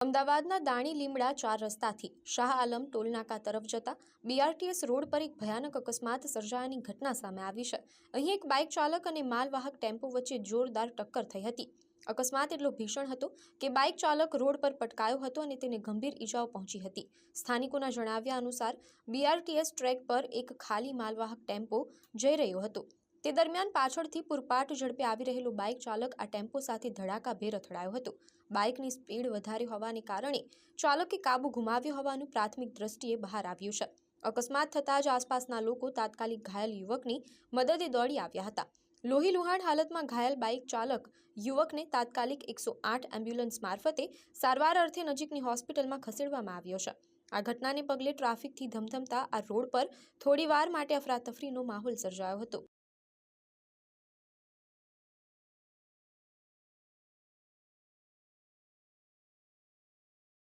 અમદાવાદના દાણી લીમડા 4 રસ્તાથી શાહ આલમ ટોલનાકા તરફ જતા બીઆરટીએસ રોડ પર એક ભયાનક અકસ્માત સર્જાયાની ઘટના સામે આવી છે। અહીં એક બાઇક ચાલક અને માલવાહક ટેમ્પો વચ્ચે જોરદાર ટક્કર થઈ હતી। અકસ્માત એટલો ભીષણ હતો કે બાઇક ચાલક રોડ પર પટકાયો હતો અને તેને ગંભીર ઈજાઓ પહોંચી હતી। સ્થાનિકોના જણાવ્યા અનુસાર બીઆરટીએસ ટ્રેક પર એક ખાલી માલવાહક ટેમ્પો જઈ રહ્યો હતો। તે દરમિયાન પાછળથી પૂરપાટ ઝડપે આવી રહેલો બાઇક ચાલક આ ટેમ્પો સાથે ધડાકાભેર અથડાયો હતો। બાઇકની સ્પીડ વધારે હોવાને કારણે ચાલકે કાબુ ગુમાવ્યો હોવાનું પ્રાથમિક દ્રષ્ટિએ બહાર આવ્યું છે। અકસ્માત થતાં જ આસપાસના લોકો તાત્કાલિક ઘાયલ યુવકની મદદે દોડી આવ્યા હતા। લોહીલુહાણ હાલતમાં ઘાયલ બાઇક ચાલક યુવકને તાત્કાલિક 108 એમ્બ્યુલન્સ મારફતે સારવાર અર્થે નજીકની હોસ્પિટલમાં ખસેડવામાં આવ્યો છે। આ ઘટનાને પગલે ટ્રાફિકથી ધમધમતા આ રોડ પર થોડીવાર માટે અફરાતફરીનો માહોલ સર્જાયો હતો।